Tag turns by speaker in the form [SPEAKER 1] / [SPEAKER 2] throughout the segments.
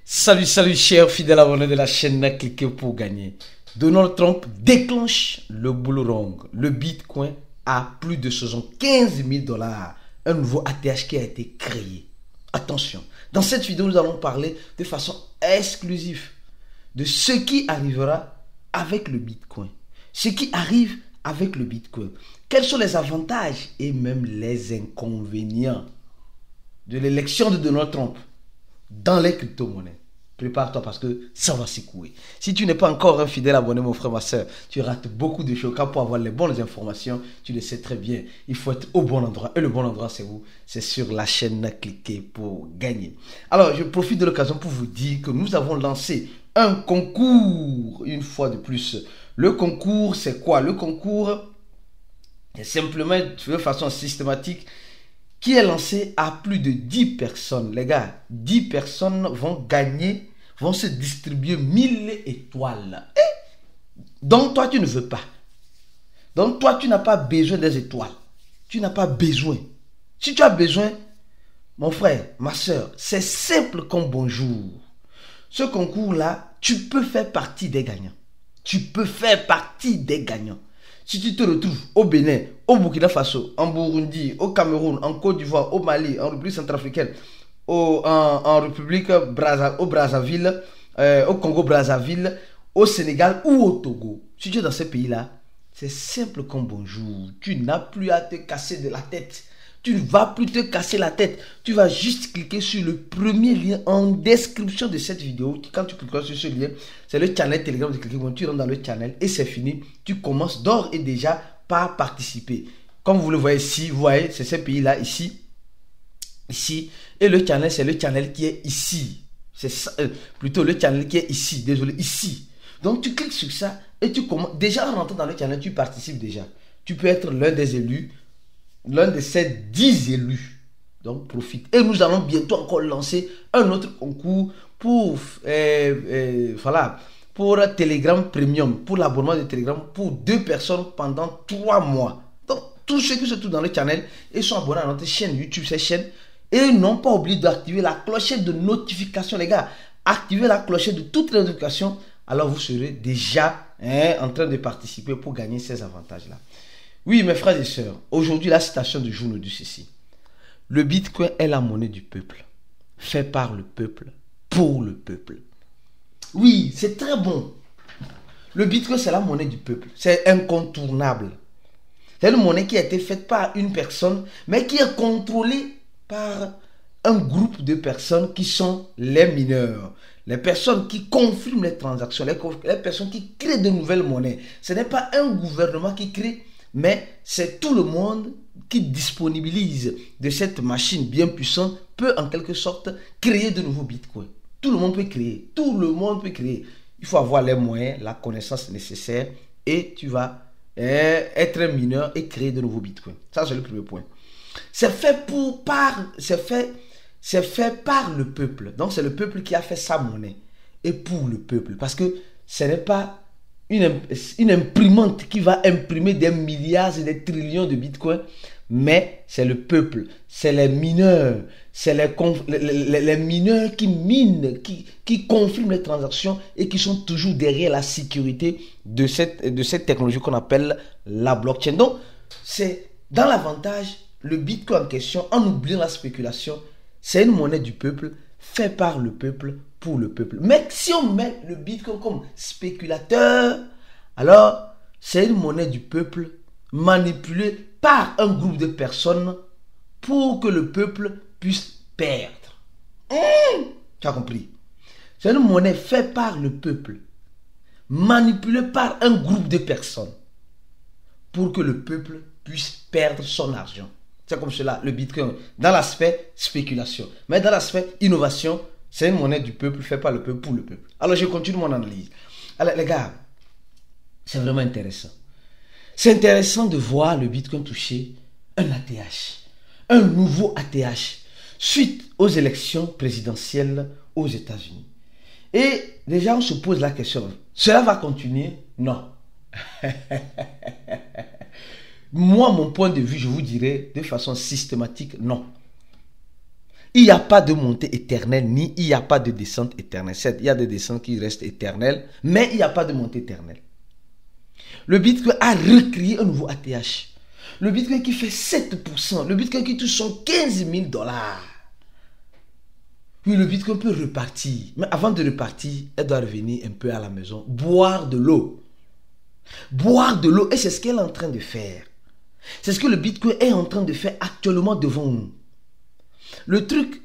[SPEAKER 1] Salut, salut, chers fidèles abonnés de la chaîne Cliquez pour gagner. Donald Trump déclenche le bull run. Le Bitcoin à plus de 75 000 $. Un nouveau ATH qui a été créé. Attention, dans cette vidéo, nous allons parler de façon exclusive de ce qui arrivera avec le Bitcoin. Ce qui arrive avec le Bitcoin. Quels sont les avantages et même les inconvénients de l'élection de Donald Trump dans les crypto-monnaies. Prépare-toi parce que ça va secouer. Si tu n'es pas encore un fidèle abonné, mon frère, ma soeur, tu rates beaucoup de choses. Car pour avoir les bonnes informations, tu le sais très bien, il faut être au bon endroit. Et le bon endroit, c'est où? C'est sur la chaîne Cliquez pour gagner. Alors, je profite de l'occasion pour vous dire que nous avons lancé un concours, une fois de plus. Le concours, c'est quoi? Le concours, c'est simplement de façon systématique qui est lancé à plus de 10 personnes. Les gars, 10 personnes vont gagner, vont se distribuer 1000 étoiles. Donc toi, tu ne veux pas. Donc toi, tu n'as pas besoin des étoiles. Tu n'as pas besoin. Si tu as besoin, mon frère, ma soeur, c'est simple comme bonjour. Ce concours-là, tu peux faire partie des gagnants. Tu peux faire partie des gagnants. Si tu te retrouves au Bénin, au Burkina Faso, en Burundi, au Cameroun, en Côte d'Ivoire, au Mali, en République centrafricaine, en République au Brazzaville, au Congo-Brazzaville, au Sénégal ou au Togo, si tu es dans ces pays-là, c'est simple comme bonjour. Tu n'as plus à te casser de la tête. Tu ne vas plus te casser la tête. Tu vas juste cliquer sur le premier lien en description de cette vidéo. Quand tu cliques sur ce lien, c'est le channel Telegram de Cliquez. Tu rentres dans le channel et c'est fini. Tu commences d'ores et déjà par participer. Comme vous le voyez ici, vous voyez, c'est ce pays-là, ici. Ici. Et le channel, c'est le channel qui est ici. C'est plutôt le channel qui est ici. Désolé, ici. Donc tu cliques sur ça et tu commences. Déjà en rentrant dans le channel, tu participes déjà. Tu peux être l'un des élus. L'un de ces 10 élus. Donc profite. Et nous allons bientôt encore lancer un autre concours pour pour Telegram Premium, pour l'abonnement de Telegram pour 2 personnes pendant 3 mois. Donc tous ceux qui se trouvent dans le channel et sont abonnés à notre chaîne YouTube, cette chaîne, et n'ont pas oublié d'activer la clochette de notification, les gars. Activez la clochette de toutes les notifications, alors vous serez déjà en train de participer pour gagner ces avantages-là. Oui, mes frères et sœurs, aujourd'hui, la citation du jour nous dit ceci. Le Bitcoin est la monnaie du peuple, fait par le peuple, pour le peuple. Oui, c'est très bon. Le Bitcoin, c'est la monnaie du peuple. C'est incontournable. C'est une monnaie qui a été faite par une personne, mais qui est contrôlée par un groupe de personnes qui sont les mineurs. Les personnes qui confirment les transactions, les personnes qui créent de nouvelles monnaies. Ce n'est pas un gouvernement qui crée, mais c'est tout le monde qui disponibilise de cette machine bien puissante peut en quelque sorte créer de nouveaux bitcoins. Tout le monde peut créer. Tout le monde peut créer. Il faut avoir les moyens, la connaissance nécessaire et tu vas être un mineur et créer de nouveaux bitcoins. Ça, c'est le premier point. C'est fait par le peuple. Donc, c'est le peuple qui a fait sa monnaie et pour le peuple. Parce que ce n'est pas une imprimante qui va imprimer des milliards et des trillions de bitcoins, mais c'est le peuple, c'est les mineurs, c'est les mineurs qui minent, qui confirment les transactions et qui sont toujours derrière la sécurité de cette technologie qu'on appelle la blockchain. Donc, c'est dans l'avantage, le bitcoin en question, en oubliant la spéculation, c'est une monnaie du peuple, fait par le peuple, pour le peuple. Mais si on met le Bitcoin comme spéculateur, alors c'est une monnaie du peuple manipulée par un groupe de personnes pour que le peuple puisse perdre. Tu as compris? C'est une monnaie faite par le peuple, manipulée par un groupe de personnes pour que le peuple puisse perdre son argent. C'est comme cela, le Bitcoin, dans l'aspect spéculation. Mais dans l'aspect innovation, c'est une monnaie du peuple, faite par le peuple, pour le peuple. Alors, je continue mon analyse. Alors, les gars, c'est vraiment intéressant. C'est intéressant de voir le Bitcoin toucher un ATH, un nouveau ATH, suite aux élections présidentielles aux États-Unis. Et déjà, on se pose la question, cela va continuer? Non. Moi, mon point de vue, je vous dirais de façon systématique, non. Il n'y a pas de montée éternelle, ni il n'y a pas de descente éternelle. Certes, il y a des descentes qui restent éternelles, mais il n'y a pas de montée éternelle. Le Bitcoin a recréé un nouveau ATH. Le Bitcoin qui fait 7%. Le Bitcoin qui touche son 15 000 $. Oui, le Bitcoin peut repartir. Mais avant de repartir, elle doit revenir un peu à la maison. Boire de l'eau. Boire de l'eau. Et c'est ce qu'elle est en train de faire. C'est ce que le Bitcoin est en train de faire actuellement devant nous. Le truc,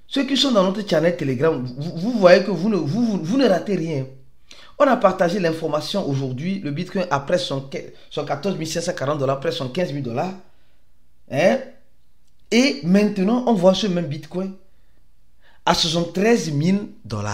[SPEAKER 1] ceux qui sont dans notre channel Telegram, vous voyez que vous ne ratez rien. On a partagé l'information aujourd'hui. Le Bitcoin après son 14 540 $, après son 15 000 $. Hein? Et maintenant, on voit ce même Bitcoin à 73 000 $.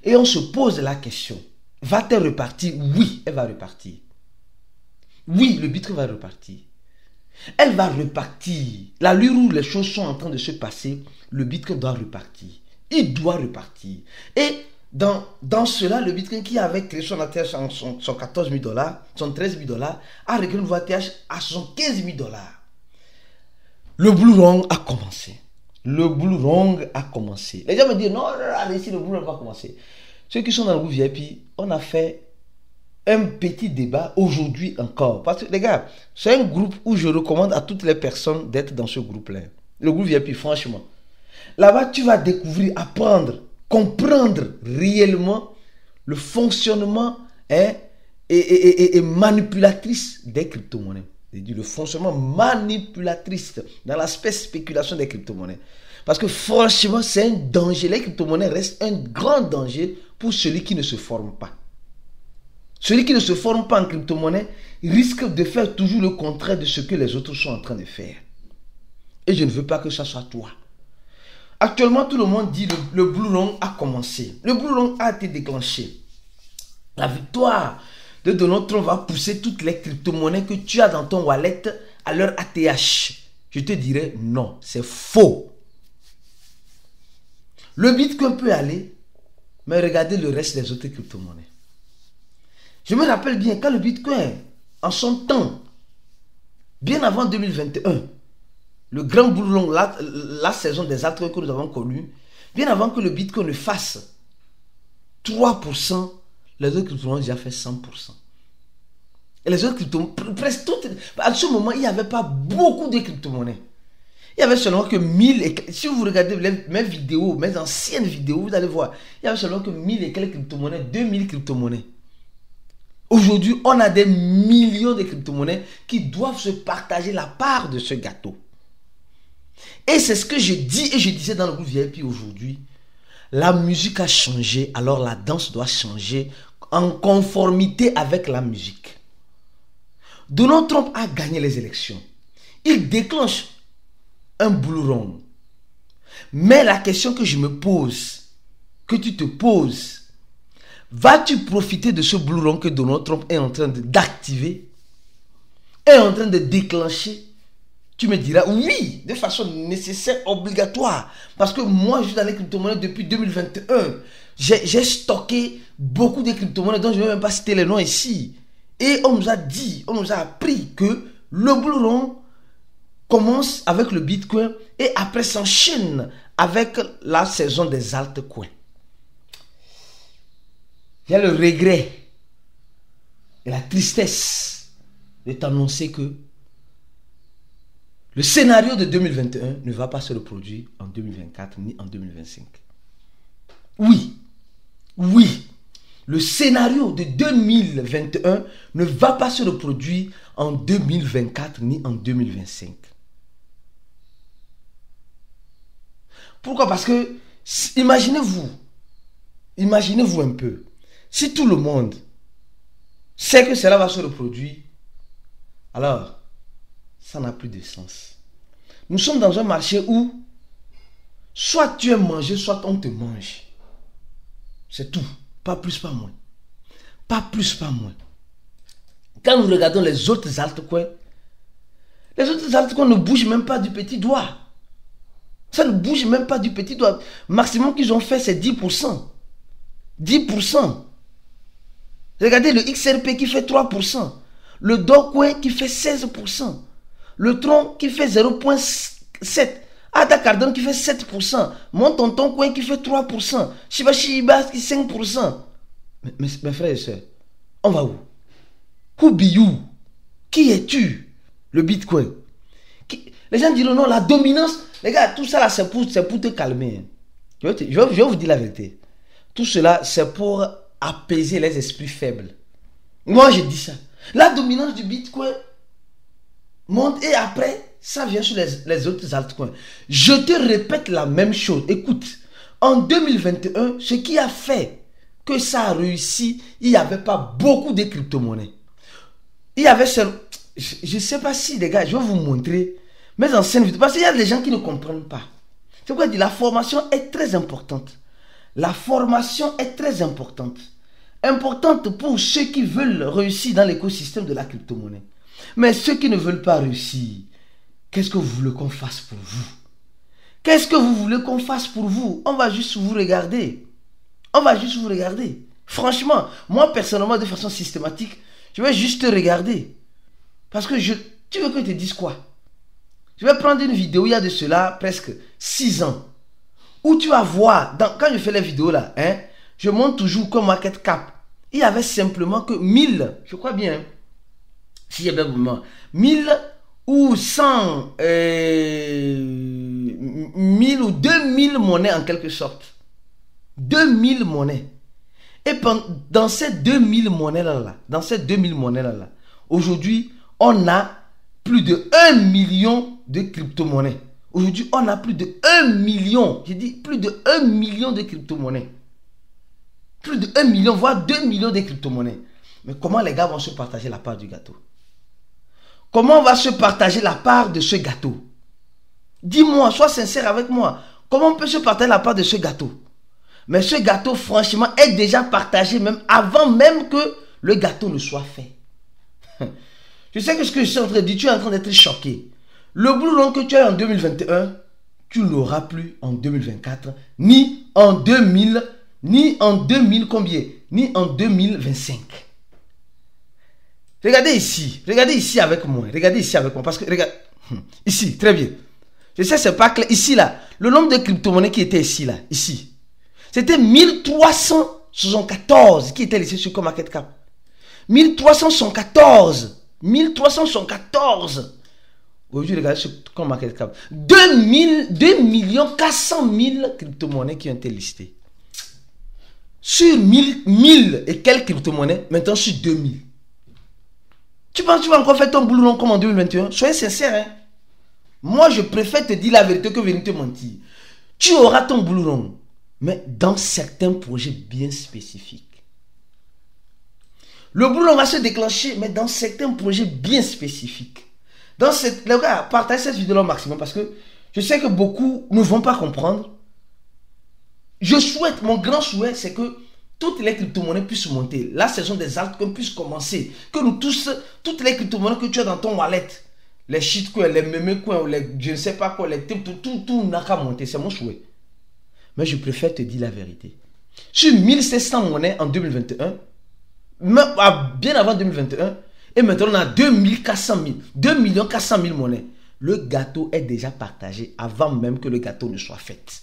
[SPEAKER 1] Et on se pose la question, va-t-elle repartir? Oui, elle va repartir. Oui, le Bitcoin va repartir. Elle va repartir. L'allure où les choses sont en train de se passer, le Bitcoin doit repartir. Il doit repartir. Et dans cela, le Bitcoin qui avait créé son ATH son 14 000 $, son 13 000 $, a recréé une nouveau ATH à 75 000 $. Le Blue Run a commencé. Le Blue Run a commencé. Les gens me disent, non, allez, si le Blue Run va commencer. Ceux qui sont dans le groupe VIP, on a fait un petit débat aujourd'hui encore. Parce que les gars, c'est un groupe où je recommande à toutes les personnes d'être dans ce groupe-là. Le groupe VIP, franchement. Là-bas, tu vas découvrir, apprendre, comprendre réellement le fonctionnement et manipulatrice des crypto-monnaies. Le fonctionnement manipulatrice dans l'aspect spéculation des crypto-monnaies. Parce que franchement, c'est un danger. Les crypto-monnaies restent un grand danger pour celui qui ne se forme pas. Celui qui ne se forme pas en crypto-monnaie risque de faire toujours le contraire de ce que les autres sont en train de faire. Et je ne veux pas que ça soit toi. Actuellement, tout le monde dit le Blue Run a commencé. Le Blue Run a été déclenché. La victoire de Donald Trump va pousser toutes les crypto-monnaies que tu as dans ton wallet à leur ATH. Je te dirais non, c'est faux. Le Bitcoin peut aller, mais regardez le reste des autres crypto-monnaies. Je me rappelle bien quand le Bitcoin, en son temps, bien avant 2021, le grand Blue Run, la saison des altcoins que nous avons connue, bien avant que le Bitcoin ne fasse 3%, les autres crypto-monnaies ont déjà fait 100%. Et les autres crypto-monnaies, presque toutes, à ce moment, il n'y avait pas beaucoup de crypto-monnaies. Il y avait seulement que 1000 et... Si vous regardez mes vidéos, mes anciennes vidéos, vous allez voir, il y avait seulement que 1000 et quelques crypto-monnaies, 2000 crypto-monnaies. Aujourd'hui, on a des millions de crypto-monnaies qui doivent se partager la part de ce gâteau. Et c'est ce que je dis et je disais dans le groupe VIP aujourd'hui. La musique a changé, alors la danse doit changer en conformité avec la musique. Donald Trump a gagné les élections. Il déclenche un Blue Run. Mais la question que je me pose, que tu te poses, vas-tu profiter de ce Blue Run que Donald Trump est en train d'activer, est en train de déclencher? Tu me diras oui, de façon nécessaire, obligatoire. Parce que moi, je suis dans les crypto-monnaies depuis 2021. J'ai stocké beaucoup de crypto-monnaies dont je ne vais même pas citer les noms ici. Et on nous a dit, on nous a appris que le Blue Run commence avec le Bitcoin et après s'enchaîne avec la saison des altcoins. Il y a le regret et la tristesse de t'annoncer que le scénario de 2021 ne va pas se reproduire en 2024 ni en 2025. Oui, le scénario de 2021 ne va pas se reproduire en 2024 ni en 2025. Pourquoi? Parce que, imaginez-vous un peu, si tout le monde sait que cela va se reproduire, alors, ça n'a plus de sens. Nous sommes dans un marché où, soit tu es mangé, soit on te mange. C'est tout. Pas plus, pas moins. Pas plus, pas moins. Quand nous regardons les autres altcoins ne bougent même pas du petit doigt. Ça ne bouge même pas du petit doigt. Maximum qu'ils ont fait, c'est 10%. 10%. Regardez le XRP qui fait 3%. Le Dogecoin qui fait 16%. Le Tron qui fait 0,7%. Ada Cardano qui fait 7%. Mon tonton coin qui fait 3%. Shiba Shiba qui fait 5%. Mes frères et sœurs, on va où? Who be you? Qui es-tu? Le Bitcoin. Les gens diront non, la dominance. Les gars, tout ça là, c'est pour te calmer. Je vais vous dire la vérité. Tout cela, c'est pour apaiser les esprits faibles. Moi, je dis ça. La dominance du Bitcoin monte et après, ça vient sur les autres altcoins. Je te répète la même chose. Écoute, en 2021, ce qui a fait que ça a réussi, il n'y avait pas beaucoup de crypto-monnaies. Il y avait je ne sais pas si, les gars, je vais vous montrer mes anciennes vidéos. Parce qu'il y a des gens qui ne comprennent pas. C'est pourquoi je dis, la formation est très importante. La formation est très importante. Importante pour ceux qui veulent réussir dans l'écosystème de la crypto-monnaie. Mais ceux qui ne veulent pas réussir, qu'est-ce que vous voulez qu'on fasse pour vous? Qu'est-ce que vous voulez qu'on fasse pour vous? On va juste vous regarder. On va juste vous regarder. Franchement, moi personnellement, de façon systématique, je vais juste te regarder. Parce que tu veux que je te dise quoi? Je vais prendre une vidéo, il y a de cela presque 6 ans. Où tu vas voir, quand je fais les vidéos là, je montre toujours comme market cap. Il y avait simplement que 1000, je crois bien, si j'ai bien vraiment, 1000 ou 100, 1000 ou 2000 monnaies en quelque sorte. 2000 monnaies. Et dans ces 2000 monnaies là, aujourd'hui, on a plus de 1 million de crypto-monnaies. Aujourd'hui, on a plus de 1 million. J'ai dit plus de 1 million de crypto-monnaies. Plus de 1 million, voire 2 millions de crypto-monnaies. Mais comment les gars vont se partager la part du gâteau? Comment on va se partager la part de ce gâteau? Dis-moi, sois sincère avec moi. Comment on peut se partager la part de ce gâteau? Mais ce gâteau, franchement, est déjà partagé même avant même que le gâteau ne soit fait. Je sais que ce que je suis en train de dire, tu es en train d'être choqué. Le Blue Run que tu as en 2021, tu ne l'auras plus en 2024, ni en 2000, ni en 2000 combien? Ni en 2025. Regardez ici avec moi. Regardez ici avec moi. Parce que, regarde, ici, très bien. Je sais, c'est pas clair. Ici, là, le nombre de crypto-monnaies qui était ici, là, ici. C'était 1374 qui était laissé sur CoinMarketCap. 1374. 1374. Aujourd'hui, regardez sur CoinMarketCap. 2 400 000 crypto-monnaies qui ont été listées. Sur 1000 et quelques crypto-monnaies, maintenant sur 2000. Tu penses que tu vas encore faire ton boulot comme en 2021? Soyez sincère, hein. Moi, je préfère te dire la vérité que venir te mentir. Tu auras ton boulot, mais dans certains projets bien spécifiques. Le boulot va se déclencher, mais dans certains projets bien spécifiques. Les gars, partagez cette vidéo au maximum parce que je sais que beaucoup ne vont pas comprendre. Je souhaite, mon grand souhait, c'est que toutes les crypto-monnaies puissent monter. La saison des altcoins puisse commencer. Que nous tous, toutes les crypto-monnaies que tu as dans ton wallet, les shitcoins, les memecoins, les je ne sais pas quoi, tout n'a qu'à monter. C'est mon souhait. Mais je préfère te dire la vérité. Sur 1700 monnaies en 2021, bien avant 2021, et maintenant on a 2 400 000 monnaies. Le gâteau est déjà partagé avant même que le gâteau ne soit fait.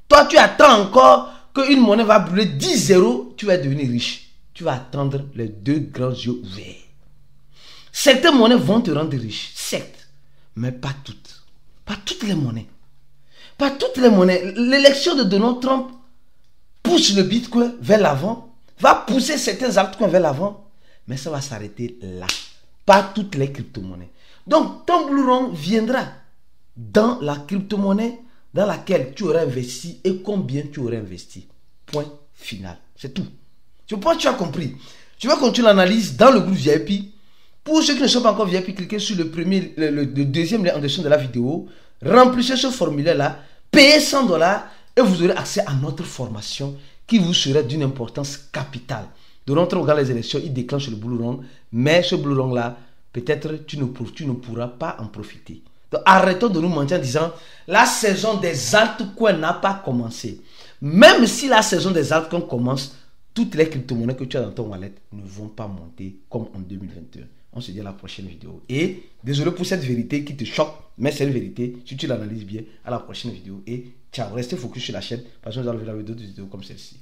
[SPEAKER 1] Toi, tu attends encore qu'une monnaie va brûler 10 euros, tu vas devenir riche. Tu vas attendre les deux grands yeux ouverts. Certaines monnaies vont te rendre riche, certes, mais pas toutes. Pas toutes les monnaies. Pas toutes les monnaies. L'élection de Donald Trump pousse le Bitcoin vers l'avant, va pousser certains altcoins vers l'avant, mais ça va s'arrêter là. Pas toutes les crypto-monnaies. Donc, ton Blue Run viendra dans la crypto-monnaie dans laquelle tu aurais investi et combien tu aurais investi. Point final. C'est tout. Je pense que tu as compris. Je vais continuer l'analyse dans le groupe VIP. Pour ceux qui ne sont pas encore VIP, cliquez sur le deuxième lien en dessus de la vidéo. Remplissez ce formulaire-là. Payez $100 et vous aurez accès à notre formation qui vous sera d'une importance capitale. De rentrer au les élections, il déclenche le Blue Run. Mais ce Blue Run-là, peut-être tu ne pourras pas en profiter. Donc arrêtons de nous mentir en disant la saison des altcoins n'a pas commencé. Même si la saison des altcoins commence, toutes les crypto-monnaies que tu as dans ton wallet ne vont pas monter comme en 2021. On se dit à la prochaine vidéo. Et désolé pour cette vérité qui te choque, mais c'est une vérité. Si tu l'analyses bien, à la prochaine vidéo. Et ciao, restez focus sur la chaîne parce que nous allons revenir avec d'autres vidéos comme celle-ci.